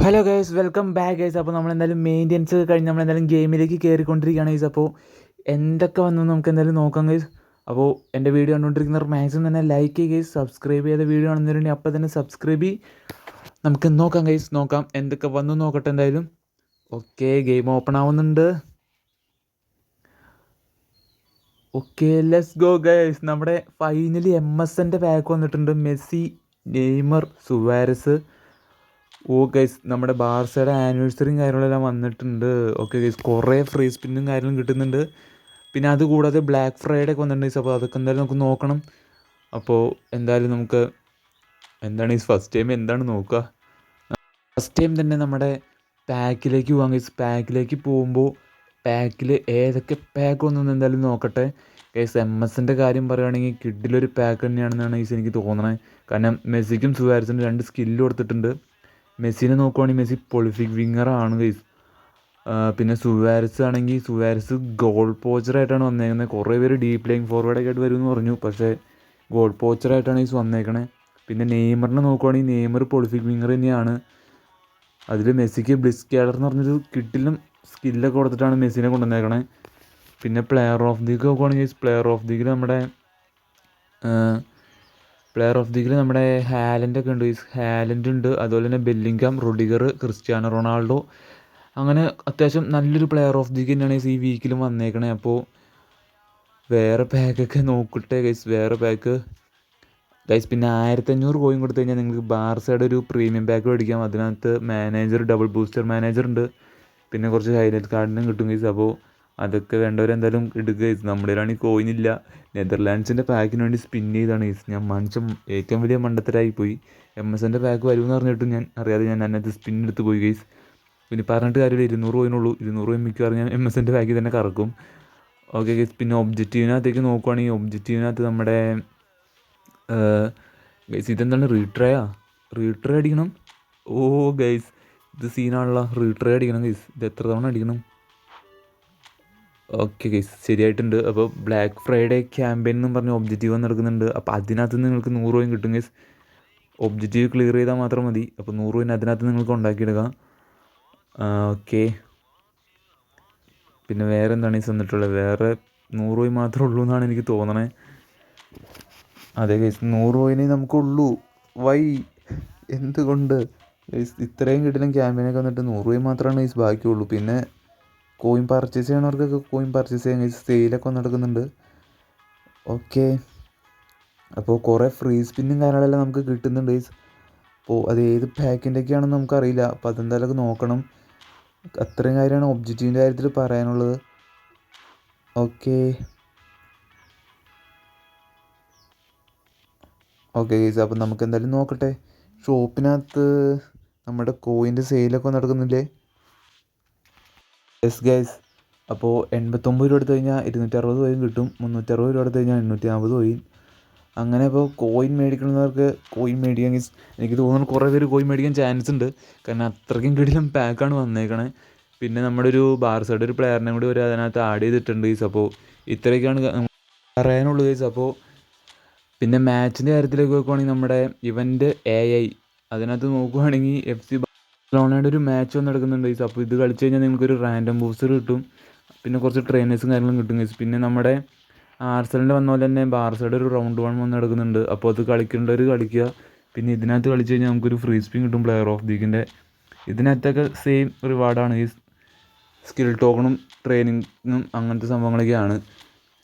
Hello guys, welcome back guys. അപ്പോൾ നമ്മളെന്തായാലും maintenance കഴിഞ്ഞ് നമ്മളെന്തായാലും ഗെയിമിലേക്ക് കയറിക്കൊണ്ടിരിക്കുകയാണ് ഗൈസ്. അപ്പോൾ എന്തൊക്കെ വന്നു നമുക്ക് എന്തായാലും നോക്കാം ഗൈസ്. അപ്പോൾ എൻ്റെ വീഡിയോ കണ്ടുകൊണ്ടിരിക്കുന്നവർ മാക്സിമം തന്നെ ലൈക്ക് ചെയ്യുക ഗൈസ്. സബ്സ്ക്രൈബ് ചെയ്ത വീഡിയോ കാണുന്നവരുണ്ടെങ്കിൽ അപ്പോൾ തന്നെ സബ്സ്ക്രൈബ് ചെയ്ത് നമുക്ക് നോക്കാം ഗൈസ്. നോക്കാം എന്തൊക്കെ വന്നു നോക്കട്ടെ എന്തായാലും. ഓക്കെ, ഗെയിം ഓപ്പൺ ആവുന്നുണ്ട്. Okay, let's go guys. നമ്മുടെ ഫൈനലി MSൻ്റെ പാക്ക് വന്നിട്ടുണ്ട്. Messi, Neymar, Suarez. Oh guys, നമ്മുടെ ബാർസയുടെ ആനിവേഴ്സറിയും കാര്യങ്ങളെല്ലാം വന്നിട്ടുണ്ട്. ഓക്കെ ഗൈസ്, കുറേ ഫ്രീ സ്പിന്നും കാര്യങ്ങളും കിട്ടുന്നുണ്ട്. പിന്നെ അതുകൂടാതെ ബ്ലാക്ക് ഫ്രൈഡേ ഒക്കെ വന്നിട്ടുണ്ട് ഗൈസ്. അപ്പോൾ അതൊക്കെ എന്തായാലും നമുക്ക് നോക്കണം. അപ്പോൾ എന്തായാലും നമുക്ക് എന്താണ് ഈ ഫസ്റ്റ് ടൈം എന്താണ് നോക്കുക. ഫസ്റ്റ് ടൈം തന്നെ നമ്മുടെ പാക്കിലേക്ക് പോകാം ഗൈസ്. പാക്കിലേക്ക് പോകുമ്പോൾ പാക്കിൽ ഏതൊക്കെ പാക്ക് വന്നു എന്തായാലും നോക്കട്ടെ ഗൈസ്. MSൻ്റെ കാര്യം പറയുകയാണെങ്കിൽ കിഡിലൊരു പാക്ക് തന്നെയാണെന്നാണ് ഗൈസ് എനിക്ക് തോന്നണത്. കാരണം മെസ്സിക്കും സുവാരസിനും 2 സ്കില്ല് കൊടുത്തിട്ടുണ്ട്. മെസ്സിനെ നോക്കുവാണെങ്കിൽ മെസ്സി പൊളിഫിക് വിങ്ങറാണ് ഗൈസ്. പിന്നെ സുവാരസ് ആണെങ്കിൽ സുവാരസ് ഗോൾ പോച്ചറായിട്ടാണ് വന്നേക്കുന്നത്. കുറേ പേര് ഡീപ് ലൈൻ ഫോർവേഡൊക്കെ ആയിട്ട് വരുമെന്ന് പറഞ്ഞു, പക്ഷേ ഗോൾ പോച്ചറായിട്ടാണ് ഗൈസ് വന്നേക്കണേ. പിന്നെ നെയ്മറിനെ നോക്കുവാണെങ്കിൽ നെയ്മർ പൊളിഫിക് വിങ്ങർ തന്നെയാണ്. അതിൽ മെസ്സിക്ക് ബ്ലിസ് ക്യാഡർ എന്ന് പറഞ്ഞൊരു കിട്ടിലും സ്കില്ലൊക്കെ കൊടുത്തിട്ടാണ് മെസ്സിനെ കൊണ്ടുവന്നേക്കണേ. പിന്നെ പ്ലെയർ ഓഫ് ദി നോക്കുവാണെങ്കിൽ പ്ലെയർ ഓഫ് ദിയിൽ നമ്മുടെ ഹാലൻഡ് ഒക്കെ ഉണ്ട്. ഹാലൻഡ് ഉണ്ട്, അതുപോലെ തന്നെ ബെല്ലിംഗാം, റുഡിഗർ, ക്രിസ്ത്യാനോ റൊണാൾഡോ. അങ്ങനെ അത്യാവശ്യം നല്ലൊരു പ്ലെയർ ഓഫ് ദി തന്നെയാണ് ഈ വീക്കിലും വന്നേക്കണേ. അപ്പോൾ വേറെ പാക്കൊക്കെ നോക്കട്ടെ ഗൈസ്. വേറെ പാക്ക് ഗൈസ്, പിന്നെ 1500 കോയിൻ കൊടുത്തു കഴിഞ്ഞാൽ നിങ്ങൾക്ക് ബാർസയുടെ ഒരു പ്രീമിയം പാക്ക് മേടിക്കാം. അതിനകത്ത് മാനേജർ, ഡബിൾ ബൂസ്റ്റർ മാനേജർ ഉണ്ട്. പിന്നെ കുറച്ച് ഹൈലൈറ്റ് കാർഡിനും കിട്ടും ഗൈസ്. അപ്പോൾ അതൊക്കെ വേണ്ടവരെന്തായാലും എടുക്കുക ഗൈസ്. നമ്മുടെ കയ്യിലാണെങ്കിൽ കോയിനില്ല. നെതർലാൻഡ്സിൻ്റെ പാക്കിന് വേണ്ടി സ്പിൻ ചെയ്താണ് ഗൈസ്. ഞാൻ മനുഷ്യൻ ഏറ്റവും വലിയ മണ്ടത്തരായിപ്പോയി. MSൻ്റെ പാക്ക് വരുമെന്ന് പറഞ്ഞിട്ട് ഞാൻ അറിയാതെ അതിനകത്ത് സ്പിൻ എടുത്ത് പോയി ഗൈസ്. പിന്നെ പറഞ്ഞിട്ട് കാര്യമില്ല, 200 കോയിനുള്ളൂ. 200 കോയിൻ മിക്കവാറും ഞാൻ MSൻ്റെ പാക്കിൽ തന്നെ കറക്കും. ഓക്കെ ഗൈസ്, പിന്നെ ഒബ്ജക്റ്റീവിനകത്തേക്ക് നോക്കുവാണെങ്കിൽ ഒബ്ജക്റ്റീവിനകത്ത് നമ്മുടെ ഗൈസ് ഇതെന്താണ്, റീട്രേ അടിക്കണം. ഓ ഗൈസ്, ഇത് സീനാണല്ലോ. റീട്രേ അടിക്കണം ഗൈസ്. ഇത് എത്ര തവണ അടിക്കണം? ഓക്കെ ഗൈസ്, ശരിയായിട്ടുണ്ട്. അപ്പോൾ ബ്ലാക്ക് ഫ്രൈഡേ ക്യാമ്പയിൻ എന്നും പറഞ്ഞ് ഒബ്ജക്റ്റീവ് നടക്കുന്നുണ്ട്. അപ്പോൾ അതിനകത്ത് നിങ്ങൾക്ക് 100 കോയിൻ കിട്ടും ഗൈസ്. ഒബ്ജക്റ്റീവ് ക്ലിയർ ചെയ്താൽ മാത്രം മതി. അപ്പോൾ 100 കോയിൻ അതിനകത്ത് നിങ്ങൾക്ക് ഉണ്ടാക്കിയെടുക്കാം. ഓക്കെ, പിന്നെ വേറെ എന്താണ് ഈ തന്നിട്ടുള്ളത്? വേറെ 100 കോയിൻ മാത്രമേ ഉള്ളൂ എന്നാണ് എനിക്ക് തോന്നണേ. അതെ ഗൈസ്, 100 കോയിനേ നമുക്കുള്ളൂ. എന്തുകൊണ്ട് ഗൈസ്? ഇത്രയും കിട്ടിലും ക്യാമ്പയിനൊക്കെ വന്നിട്ട് 100 കോയിൻ മാത്രമാണ് ഗൈസ് ബാക്കിയുള്ളൂ. പിന്നെ കോയിൻ പർച്ചേസ് ചെയ്യണവർക്കൊക്കെ കോയിൻ പർച്ചേസ് ചെയ്യാൻ ഗൈസ്. സെയിലൊക്കെ നടക്കുന്നുണ്ട്. ഓക്കെ, അപ്പോൾ കുറേ ഫ്രീ സ്പിന്നും കാര്യങ്ങളെല്ലാം നമുക്ക് കിട്ടുന്നുണ്ട് ഗൈസ്. അപ്പോൾ അത് ഏത് പാക്കിൻ്റെയൊക്കെയാണെന്ന് നമുക്കറിയില്ല. അപ്പോൾ അതെന്തായാലും നോക്കണം. അത്രയും കാര്യമാണ് ഒബ്ജക്റ്റീവിൻ്റെ കാര്യത്തിൽ പറയാനുള്ളത്. ഓക്കെ ഗൈസ്, അപ്പോൾ നമുക്ക് എന്തായാലും നോക്കട്ടെ. ഷോപ്പിനകത്ത് നമ്മുടെ കോയിൻ്റെ സെയിലൊക്കെ നടക്കുന്നില്ലേ? യെസ് ഗൈസ്, അപ്പോൾ 89 രൂപ എടുത്തു കഴിഞ്ഞാൽ 260 കോയിൻ കിട്ടും. 360 രൂപ എടുത്തു കഴിഞ്ഞാൽ 840 കോയിൻ. അങ്ങനെ ഇപ്പോൾ കോയിൻ മേടിക്കുന്നവർക്ക് കോയിൻ മേടിക്കാൻ എനിക്ക് തോന്നുന്നു കുറേ പേര് കോയിൻ മേടിക്കാൻ ചാൻസ് ഉണ്ട്. കാരണം അത്രയ്ക്കും കിടിലം പാക്കാണ് വന്നേക്കണേ. പിന്നെ നമ്മുടെ ഒരു ബാർസയുടെ ഒരു പ്ലെയറിനെ കൂടി ഒരു അതിനകത്ത് ആഡ് ചെയ്തിട്ടുണ്ട് ഗൈസ്. അപ്പോൾ ഇത്രയൊക്കെയാണ് പറയാനുള്ളത് ഗൈസ്. അപ്പോൾ പിന്നെ മാച്ചിൻ്റെ കാര്യത്തിലേക്ക് നോക്കുവാണെങ്കിൽ നമ്മുടെ ഇവൻ്റ് AI അതിനകത്ത് നോക്കുവാണെങ്കിൽ FC ബാർസലോണയുടെ ഒരു മാച്ച് വന്ന് നടക്കുന്നുണ്ട് ഗൈസ്. അപ്പോൾ ഇത് കളിച്ച് കഴിഞ്ഞാൽ നിങ്ങൾക്കൊരു റാൻഡം ബൂസ്റ്റർ കിട്ടും. പിന്നെ കുറച്ച് ട്രെയിനേഴ്സും കാര്യങ്ങളും കിട്ടും ഗൈസ്. പിന്നെ നമ്മുടെ ആർസനലിൻ്റെ വന്ന പോലെ തന്നെ ബാർസയുടെ ഒരു റൗണ്ട് 1 വന്ന് നടക്കുന്നുണ്ട്. അപ്പോൾ അത് കളിക്കേണ്ടവർ കളിക്കുക. പിന്നെ ഇതിനകത്ത് കളിച്ച് കഴിഞ്ഞാൽ നമുക്കൊരു ഫ്രീ സ്പിൻ കിട്ടും പ്ലെയർ ഓഫ് ദീക്കിൻ്റെ. ഇതിനകത്തൊക്കെ സെയിം റിവാർഡാണ് ഈ സ്കിൽ ടോക്കണും ട്രെയിനിങ്ങും അങ്ങനത്തെ സംഭവങ്ങളൊക്കെയാണ്.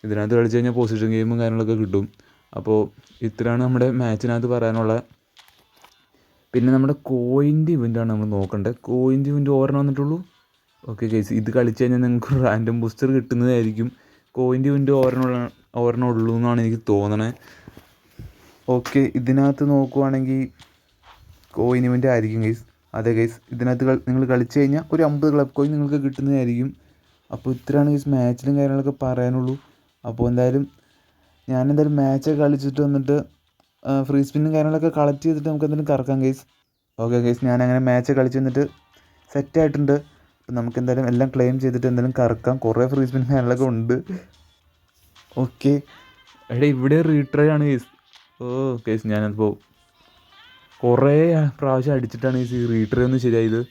ഇതിനകത്ത് കളിച്ച് കഴിഞ്ഞാൽ പൊസിഷൻ ഗെയിമും കാര്യങ്ങളൊക്കെ കിട്ടും. അപ്പോൾ ഇത്രയാണ് നമ്മുടെ മാച്ചിനകത്ത് പറയാനുള്ളത്. പിന്നെ നമ്മുടെ കോയിൻ്റെ ഇവൻ്റാണ് നമ്മൾ നോക്കേണ്ടത്. കോയിൻ്റെ ഇവൻ്റ് ഓരെണ്ണം വന്നിട്ടുള്ളൂ. ഓക്കെ ഗൈസ്, ഇത് കളിച്ച് കഴിഞ്ഞാൽ നിങ്ങൾക്ക് റാൻഡം ബൂസ്റ്റർ കിട്ടുന്നതായിരിക്കും. കോയിൻ്റെ ഇവൻ്റ് ഓരെണ്ണം ഉള്ളൂ എന്നാണ് എനിക്ക് തോന്നണേ. ഓക്കെ, ഇതിനകത്ത് നോക്കുവാണെങ്കിൽ കോയിൻ ഇവൻ്റ് ആയിരിക്കും ഗൈസ്. അതെ ഗൈസ്, ഇതിനകത്ത് നിങ്ങൾ കളിച്ച് കഴിഞ്ഞാൽ ഒരു 50 ക്ലബ് കോയിൻ നിങ്ങൾക്ക് കിട്ടുന്നതായിരിക്കും. അപ്പോൾ ഇത്രയാണ് ഗൈസ് മാച്ചിലും കാര്യങ്ങളൊക്കെ പറയാനുള്ളൂ. അപ്പോൾ എന്തായാലും ഞാനെന്തായാലും മാച്ചൊക്കെ കളിച്ചിട്ട് വന്നിട്ട് ഫ്രീ സ്പിന്നും കാര്യങ്ങളൊക്കെ കളക്ട് ചെയ്തിട്ട് നമുക്ക് എന്തെങ്കിലും കറക്കാം ഗൈസ്. ഓക്കെ ഗൈസ്, ഞാനങ്ങനെ മാച്ച് കളിച്ച് വന്നിട്ട് സെറ്റായിട്ടുണ്ട്. അപ്പം നമുക്ക് എന്തായാലും എല്ലാം ക്ലെയിം ചെയ്തിട്ട് എന്തായാലും കറക്കാം. കുറേ ഫ്രീ സ്പിന്നും കാര്യങ്ങളൊക്കെ ഉണ്ട്. ഓക്കെ, എടാ ഇവിടെ റീട്രൈ ആണ് ഗൈസ്. ഓ ഗൈസ്, ഞാനപ്പോൾ കുറേ പ്രാവശ്യം അടിച്ചിട്ടാണ് ഈ റീട്രൈ ഒന്ന് ശരിയായത്.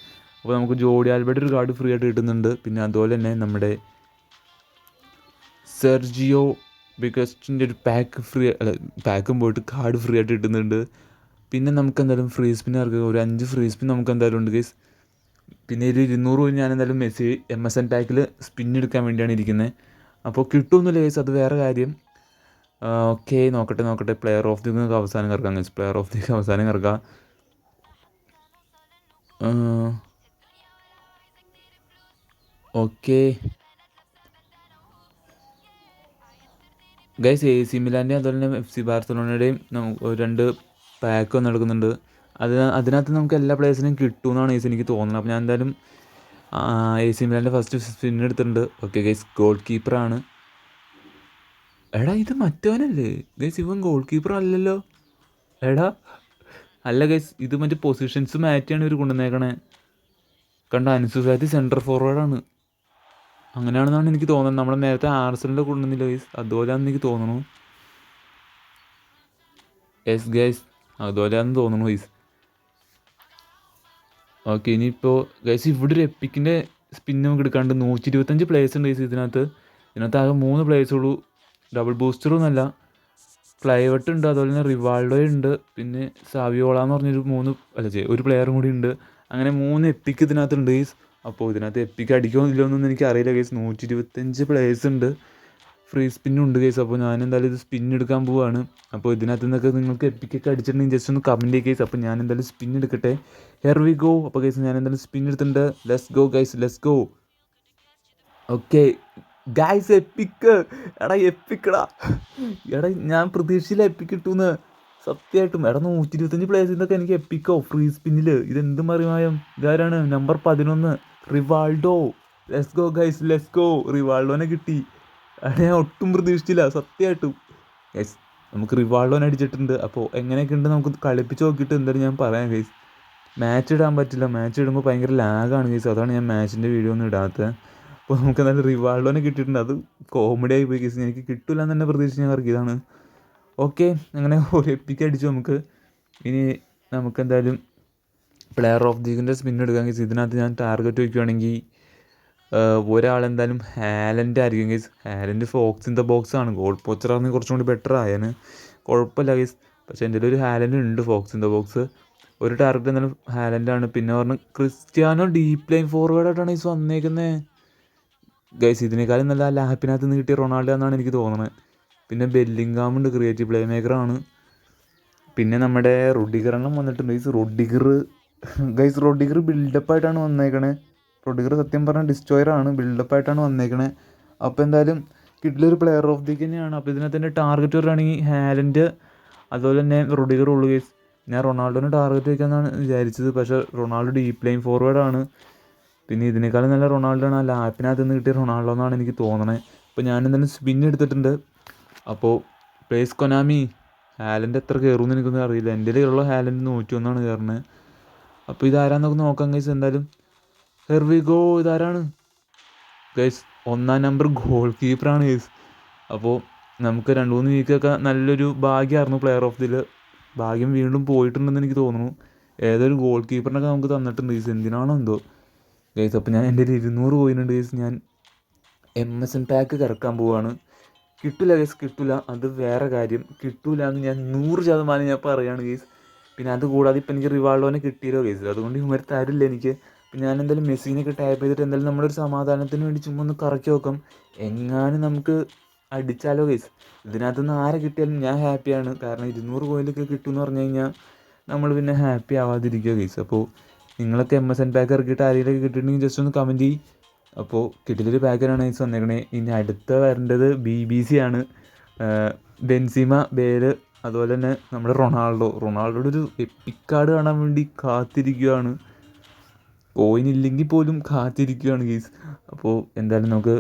അപ്പോൾ നമുക്ക് ജോഡി ആൽബർട്ട് ഒരു കാർഡ് ഫ്രീ ആയിട്ട് കിട്ടുന്നുണ്ട്. പിന്നെ അതുപോലെ തന്നെ നമ്മുടെ സെർജിയോ ബിക്കസ്റ്റിൻ്റെ ഒരു പാക്ക് ഫ്രീ പാക്കും പോയിട്ട് കാർഡ് ഫ്രീ ആയിട്ട് കിട്ടുന്നുണ്ട്. പിന്നെ നമുക്ക് എന്തായാലും ഫ്രീ സ്പിൻ ഇറക്കുക, ഒരു 5 ഫ്രീ സ്പിൻ നമുക്ക് എന്തായാലും ഉണ്ട് ഗൈസ്. പിന്നെ ഒരു 200 പോയി ഞാൻ എന്തായാലും മെസ്സി MSN പാക്കിൽ സ്പിൻ എടുക്കാൻ വേണ്ടിയാണ് ഇരിക്കുന്നത്. അപ്പോൾ കിട്ടുമെന്നില്ല ഗൈസ്, അത് വേറെ കാര്യം. ഓക്കെ, നോക്കട്ടെ പ്ലെയർ ഓഫ് ദി അവസാനം ഇറക്കാം ഗൈസ്, പ്ലെയർ ഓഫ് ദി അവസാനം ഇറക്കാം. ഓക്കെ ഗൈസ്, AC മിലാൻ്റെയും അതുപോലെ തന്നെ FC ബാർസലോണയുടെയും നമുക്ക് 2 പാക്ക് വന്ന് നടക്കുന്നുണ്ട്. അതിനകത്ത് നമുക്ക് എല്ലാ പ്ലേയേഴ്സിനും കിട്ടുമെന്നാണ് ഗൈസ് എനിക്ക് തോന്നുന്നത്. അപ്പോൾ ഞാൻ എന്തായാലും AC മിലാൻ്റെ ഫസ്റ്റ് സ്പിൻ എടുത്തിട്ടുണ്ട്. ഓക്കെ ഗൈസ്, ഗോൾ കീപ്പറാണ്. എടാ ഇത് മറ്റവനല്ലേ ഗൈസ്, ഇവൻ ഗോൾ കീപ്പർ അല്ലല്ലോ. എടാ അല്ല ഗൈസ്, ഇത് മറ്റേ പൊസിഷൻസ് മാറ്റിയാണ് ഇവർ കൊണ്ടുവന്നേക്കണേ. കണ്ട, അൻസു ഫാറ്റി സെൻറ്റർ ഫോർവേഡാണ്. അങ്ങനെയാണെന്നാണ് എനിക്ക് തോന്നുന്നത്. നമ്മൾ നേരത്തെ ആർസനലിൽ കൊണ്ടുവന്നില്ല ഗൈസ്, അതുപോലെയാണെന്ന് എനിക്ക് തോന്നുന്നു. യെസ് ഗൈസ്, അതുപോലെയാണെന്ന് തോന്നുന്നു ഗൈസ്. ഓക്കെ, ഇനിയിപ്പോൾ ഗൈസ് ഇവിടെ ഒരു എപ്പിക്കിൻ്റെ സ്പിൻ നമുക്ക് എടുക്കാണ്ട് 125 പ്ലേയേഴ്സ് ഉണ്ട് ഗൈസ് ഇതിനകത്ത് ആകെ 3 പ്ലേയേഴ്സ് ഉള്ളൂ. ഡബിൾ ബൂസ്റ്ററും എന്നല്ല, ക്ലൈവട്ട് ഉണ്ട്, അതുപോലെ തന്നെ റിവാൾഡോ ഉണ്ട്, പിന്നെ സാവിയോള എന്ന് പറഞ്ഞൊരു ഒരു പ്ലെയറും കൂടി ഉണ്ട്. അങ്ങനെ 3 എപ്പിക്ക് ഇതിനകത്തുണ്ട് ഗൈസ്. അപ്പോൾ ഇതിനകത്ത് എപ്പിക്ക് അടിക്കുമോ ഇല്ലയോന്നൊന്നും എനിക്ക് അറിയില്ല ഗൈസ്. 125 പ്ലേയേഴ്സ് ഉണ്ട്, ഫ്രീ സ്പിന്നും ഉണ്ട് ഗൈസ്. അപ്പോൾ ഞാൻ എന്തായാലും ഇത് സ്പിൻ എടുക്കാൻ പോവുകയാണ്. അപ്പോൾ ഇതിനകത്ത് നിന്നൊക്കെ നിങ്ങൾക്ക് എപ്പിക്കൊക്കെ അടിച്ചിട്ടുണ്ടെങ്കിൽ ജസ്റ്റ് ഒന്ന് കമൻറ്റ് ചെയ്യുക ഗൈസ്. അപ്പോൾ ഞാൻ എന്തായാലും സ്പിൻ എടുക്കട്ടെ. Hair we go. അപ്പോൾ ഗൈസ് ഞാൻ എന്തായാലും സ്പിൻ എടുത്തിട്ടുണ്ട്. Let's go guys, let's go. Okay guys, epic. എടാ എപ്പിക്കടാ, എടാ ഞാൻ പ്രതീക്ഷിച്ചില്ല എപ്പിക്ക് കിട്ടുമെന്ന് സത്യമായിട്ടും. എടാ 125 പ്ലേയേഴ്സിന്നൊക്കെ എനിക്ക് എപ്പിക്കോ ഫ്രീ സ്പിന്നിൽ, ഇതെന്ത് മറിമായം. ഇതാരാണ്? Number 11 Rivaldo. Let's go guys, let's go. റിവാൾഡോനെ കിട്ടി. എടാ ഞാൻ ഒട്ടും പ്രതീക്ഷിച്ചില്ല സത്യമായിട്ടും. ഗൈസ് നമുക്ക് റിവാൾഡോനെ അടിച്ചിട്ടുണ്ട്. അപ്പോൾ എങ്ങനെയൊക്കെ ഉണ്ട് നമുക്ക് കളിപ്പിച്ച് നോക്കിയിട്ട് എന്തായാലും ഞാൻ പറയാം ഗൈസ്. മാച്ച് ഇടാൻ പറ്റില്ല, മാച്ച് ഇടുമ്പോൾ ഭയങ്കര ലാഗാണ് ഗൈസ്, അതാണ് ഞാൻ മാച്ചിൻ്റെ വീഡിയോ ഒന്നും ഇടാത്തത്. അപ്പോൾ നമുക്ക് എന്തായാലും റിവാൾഡോനെ കിട്ടിയിട്ടുണ്ട്. അത് കോമഡി ആയി പോയി ഗൈസ്, എനിക്ക് കിട്ടില്ല എന്ന് തന്നെ പ്രതീക്ഷിച്ച് ഞാൻ ഇറക്കിയതാണ്. ഓക്കെ, അങ്ങനെ ഒരു എപ്പിക്ക് അടിച്ചു നമുക്ക്. ഇനി നമുക്ക് എന്തായാലും പ്ലെയർ ഓഫ് ദീഗിൻ്റെ സ്പിൻ എടുക്കാൻ ഗൈസ്. ഇതിനകത്ത് ഞാൻ ടാർഗറ്റ് വയ്ക്കുകയാണെങ്കിൽ ഒരാളെന്തായാലും ഹാലൻഡ് ആയിരിക്കും guys. Haaland fox in the box ആണ്. ഗോൾ പോച്ചറാണെങ്കിൽ കുറച്ചും കൂടി ബെറ്റർ ആയാണ്, കുഴപ്പമില്ല ഗൈസ്. പക്ഷേ എൻ്റെ ഒരു ഹാലൻഡ് ഉണ്ട് ഫോക്സ് ഇൻ ദ ബോക്സ്. ഒരു ടാർഗറ്റ് എന്തായാലും ഹാലൻഡാണ്. പിന്നെ പറഞ്ഞാൽ ക്രിസ്ത്യാനോ ഡീപ്പ് ലൈൻ ഫോർവേഡായിട്ടാണ് ഗൈസ് വന്നേക്കുന്നത് ഗൈസ്. ഇതിനേക്കാളും നല്ല ലാപ്പിനകത്ത് നിന്ന് കിട്ടിയ റൊണാൾഡോ എന്നാണ് എനിക്ക് തോന്നുന്നത്. പിന്നെ ബെല്ലിംഗാമുണ്ട്, ക്രിയേറ്റീവ് പ്ലേ മേക്കറാണ്. പിന്നെ നമ്മുടെ റൊഡിഗറെണ്ണം വന്നിട്ടുണ്ട് ഗൈസ്. റൊഡിഗർ ബിൽഡപ്പായിട്ടാണ് വന്നേക്കണേ. റൊഡിഗർ സത്യം പറഞ്ഞാൽ ഡിസ്ട്രോയറാണ്, ബിൽഡപ്പായിട്ടാണ് വന്നേക്കണേ. അപ്പോൾ എന്തായാലും കിട്ടിലൊരു പ്ലെയർ ഓഫ് ദി തന്നെയാണ്. അപ്പോൾ ഇതിനകത്ത് തന്നെ ടാർഗറ്റ് പറയുകയാണെങ്കിൽ ഹാലൻഡ് അതുപോലെ തന്നെ റൊഡിഗർ ഉള്ളു ഗൈസ്. ഞാൻ റൊണാൾഡോനെ ടാർഗറ്റ് വയ്ക്കാമെന്നാണ് വിചാരിച്ചത്, പക്ഷേ റൊണാൾഡോ ഡീപ്പ് ലൈൻ ഫോർവേഡാണ്. പിന്നെ ഇതിനേക്കാളും നല്ല റൊണാൾഡോ ആണ്, ആ ലാപ്പിനകത്ത് നിന്ന് കിട്ടിയ റൊണാൾഡോ എന്നാണ് എനിക്ക് തോന്നണേ. അപ്പോൾ ഞാൻ എന്തായാലും സ്പിൻ എടുത്തിട്ടുണ്ട്. അപ്പോൾ പ്ലേസ് കൊനാമി, ഹാലൻഡ് എത്ര കയറുമെന്ന് എനിക്കൊന്നും അറിയില്ല. എൻ്റെ കയ്യിലുള്ള ഹാലൻഡ് 101 കയറുന്നത്. അപ്പോൾ ഇതാരാന്നൊക്കെ നോക്കാം ഗൈസ്. എന്തായാലും ഹെർവിഗോ, ഇതാരാണ് ഗൈസ്? 1-ാം നമ്പർ ഗോൾ കീപ്പറാണ് ഗൈസ്. അപ്പോൾ നമുക്ക് 2-3 വീക്കൊക്കെ നല്ലൊരു ഭാഗ്യമായിരുന്നു പ്ലെയർ ഓഫ് ദിൽ. ഭാഗ്യം വീണ്ടും പോയിട്ടുണ്ടെന്ന് എനിക്ക് തോന്നുന്നു. ഏതൊരു ഗോൾ കീപ്പറിനൊക്കെ നമുക്ക് തന്നിട്ടുണ്ട് ഗൈസ്, എന്തിനാണോ എന്തോ ഗൈസ്. അപ്പോൾ ഞാൻ എൻ്റെ 200 പോയിട്ടുണ്ട് ഗൈസ്. ഞാൻ MSN പാക്ക് കറക്കാൻ പോവുകയാണ്. കിട്ടില്ല ഗൈസ്, കിട്ടില്ല, അത് വേറെ കാര്യം. കിട്ടില്ല എന്ന് ഞാൻ 100% ഞാൻ പറയുകയാണ് ഗൈസ്. പിന്നെ അത് കൂടാതെ ഇപ്പം എനിക്ക് റിവാൾഡോനെ കിട്ടിയല്ലോ ഗൈസ്, അതുകൊണ്ട് ഇവർ തരില്ല എനിക്ക്. അപ്പം ഞാൻ എന്തായാലും മെസ്സിനൊക്കെ ടാപ്പ് ചെയ്തിട്ട് എന്തായാലും നമ്മളൊരു സമാധാനത്തിന് വേണ്ടി ചുമ്മാ ഒന്ന് കറക്കി നോക്കാം, എങ്ങാനും നമുക്ക് അടിച്ചാലോ ഗൈസ്. ഇതിനകത്തുനിന്ന് ആരെ കിട്ടിയാലും ഞാൻ ഹാപ്പിയാണ്. കാരണം 200 കോയിലൊക്കെ കിട്ടുമെന്ന് പറഞ്ഞു കഴിഞ്ഞാൽ നമ്മൾ പിന്നെ ഹാപ്പി ആവാതിരിക്കുക ഗൈസ്. അപ്പോൾ നിങ്ങളൊക്കെ MSN പാക്ക് ഇറക്കിയിട്ട് ആരെങ്കിലൊക്കെ കിട്ടിയിട്ടുണ്ടെങ്കിൽ ജസ്റ്റ് ഒന്ന് കമൻറ്റ് ചെയ്യും. അപ്പോൾ കിട്ടിലൊരു പാക്കറാണ് ഗൈസ് വന്നേക്കണേ. ഇനി അടുത്ത വരേണ്ടത് BBC ആണ്. ബെൻസിമ, ബേല്, അതുപോലെ തന്നെ നമ്മുടെ റൊണാൾഡോയുടെ ഒരു എപ്പിക് കാർഡ് കാണാൻ വേണ്ടി കാത്തിരിക്കുകയാണ്. കോയിൻ ഇല്ലെങ്കിൽ പോലും കാത്തിരിക്കുകയാണ് ഗൈസ്. അപ്പോൾ എന്തായാലും നമുക്ക്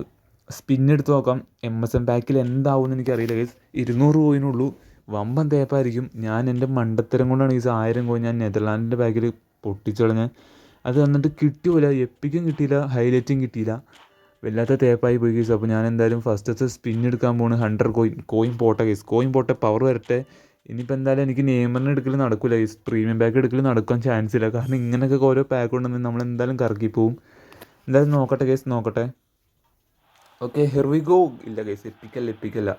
സ്പിൻ എടുത്ത് നോക്കാം. MSN പാക്കിൽ എന്താവുമെന്ന് എനിക്കറിയില്ല ഗൈസ്. 200 കോയിനുള്ളൂ, വമ്പൻ തേപ്പായിരിക്കും. ഞാൻ എൻ്റെ മണ്ടത്തരം കൊണ്ടാണ് ഗൈസ് 1000 കോയിൻ ഞാൻ നെതർലാൻഡിൻ്റെ പാക്കിൽ പൊട്ടിച്ചളഞ്ഞ്. അത് വന്നിട്ട് കിട്ടിയില്ല, എപ്പിക്കും കിട്ടിയില്ല, ഹൈലൈറ്റും കിട്ടിയില്ല. വല്ലാത്ത തേപ്പായി പോയി ഗൈസ്. അപ്പോൾ ഞാൻ എന്തായാലും ഫസ്റ്റത്തെ സ്പിൻ എടുക്കാൻ പോകുന്നത് 100 കോയിൻ പോട്ടെ ഗൈസ്. കോയിൻ പോട്ടെ, പവർ വരട്ടെ. ഇനിയിപ്പോൾ എന്തായാലും എനിക്ക് നെയ്മറിനെ എടുക്കൽ നടക്കില്ല ഗൈസ്. പ്രീമിയം പാക്ക് എടുക്കൽ നടക്കാൻ ചാൻസ് ഇല്ല. കാരണം ഇങ്ങനെയൊക്കെ ഓരോ പാക്ക് ഉണ്ടെങ്കിൽ നമ്മൾ എന്തായാലും കറക്കിപ്പോവും. എന്തായാലും നോക്കട്ടെ ഗൈസ്, നോക്കട്ടെ. Okay here we go. ഇല്ല ഗൈസ്, എപ്പിക്കല്ല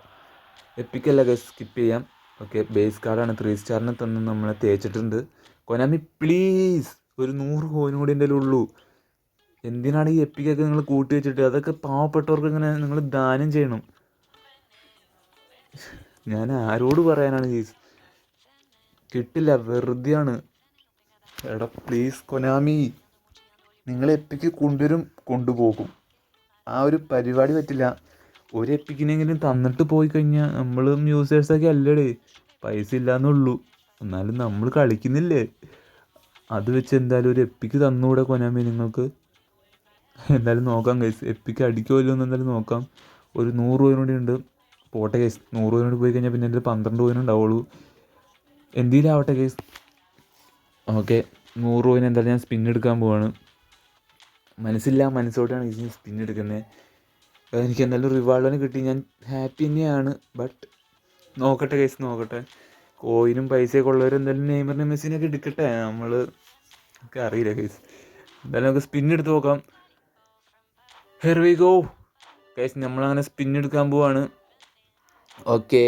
ഗൈസ്, സ്കിപ്പ് ചെയ്യാം. ഓക്കെ, ബേസ് കാർഡാണ് 3 സ്റ്റാറിനെ തന്നെ നമ്മളെ തേച്ചിട്ടുണ്ട്. കൊനാമി പ്ലീസ് ഒരു 100 കോയിനും കൂടി എൻ്റെ ഉള്ളൂ. എന്തിനാണ് ഈ എപ്പിക്കൊക്കെ നിങ്ങൾ കൂട്ടി വെച്ചിട്ട്? അതൊക്കെ പാവപ്പെട്ടവർക്ക് ഇങ്ങനെ നിങ്ങൾ ദാനം ചെയ്യണം. ഞാൻ ആരോട് പറയാനാണ് ഗൈസ്? കിട്ടില്ല, വെറുതെയാണ്. എടാ പ്ലീസ് കൊനാമി, നിങ്ങൾ എപ്പിക്ക് കൊണ്ടുവരും, കൊണ്ടുപോകും. ആ ഒരു പരിപാടി പറ്റില്ല. ഒരു എപ്പിക്കിനെങ്കിലും തന്നിട്ട് പോയി കഴിഞ്ഞാൽ നമ്മളും യൂസേഴ്സൊക്കെ അല്ലേടേ, പൈസ ഇല്ലയെന്നുള്ളൂ. എന്നാലും നമ്മൾ കളിക്കുന്നില്ലേ, അത് വെച്ച് എന്തായാലും ഒരു എപ്പിക്ക് തന്നുകൂടെ കൊനാമി നിങ്ങൾക്ക്? എന്തായാലും നോക്കാം ഗൈസ്, എപ്പിക്ക് അടിക്കുമല്ലോ എന്ന് എന്തായാലും നോക്കാം. ഒരു 100 കോയിനും കൂടി ഉണ്ട്. പോട്ടെ ഗൈസ്, 100 കോയിനും കൂടി പോയി കഴിഞ്ഞാൽ പിന്നെ എൻ്റെ 12 കോയിനും ഉണ്ടാവുള്ളൂ. എന്തെങ്കിലും ആവട്ടെ ഗൈസ്. ഓക്കെ, 100 കോയിന് എന്തായാലും ഞാൻ സ്പിൻ എടുക്കാൻ പോവാണ്. മനസ്സോടെയാണ് ഈ സ്പിൻ എടുക്കുന്നത്. എനിക്ക് എന്തായാലും റിവാർഡിന് കിട്ടി, ഞാൻ ഹാപ്പി തന്നെയാണ്. ബട്ട് നോക്കട്ടെ ഗൈസ്, നോക്കട്ടെ. കോയിനും പൈസയൊക്കെ ഉള്ളവർ എന്തായാലും നെയ്മറിനെ മെസ്സിനൊക്കെ എടുക്കട്ടെ. നമ്മൾ ഒക്കെ അറിയില്ല ഗൈസ്. എന്തായാലും നമുക്ക് സ്പിൻ എടുത്ത് നോക്കാം. ഹിയർ വി ഗോ ഗൈസ്, നമ്മളങ്ങനെ സ്പിൻ എടുക്കാൻ പോവാണ്. ഓക്കെ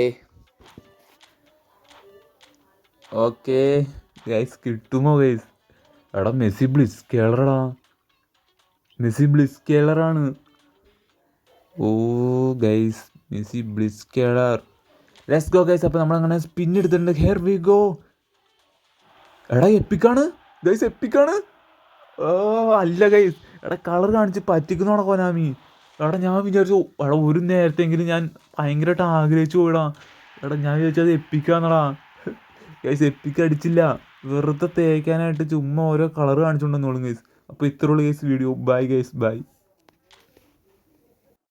ഗൈസ്, കിട്ടുമോ ഗൈസ്? എടാ മെസ്സി ബ്ലിസ് കേളറടാ, മെസ്സി ബ്ലിസ് കേളറാണ്. Oh guys, Messi bliss curler. Let's go guys. അപ്പോൾ നമ്മളങ്ങനെ സ്പിൻ എടുത്തിട്ടുണ്ട്. Here we go. എടാ എപ്പിക്കാണ് ഗൈസ്, എപ്പിക്കാണ്. അല്ല ഗൈസ്, എടാ കളർ കാണിച്ച് പറ്റിക്കുന്നോടാ കൊനാമി. എടാ ഞാൻ വിചാരിച്ചു, എടാ ഒരു നേരത്തെങ്കിലും ഞാൻ ഭയങ്കരമായിട്ട് ആഗ്രഹിച്ചു പോയിടാ. എടാ ഞാൻ വിചാരിച്ചത് എപ്പിക്കാന്നടാ ഗൈസ്. എപ്പിക്ക് അടിച്ചില്ല, വെറുതെ തേക്കാനായിട്ട് ചുമ്മാ ഓരോ കളർ കാണിച്ചുകൊണ്ടെന്നോളും ഗൈസ്. അപ്പോൾ ഇത്രയുള്ള guys video. Bye guys, by.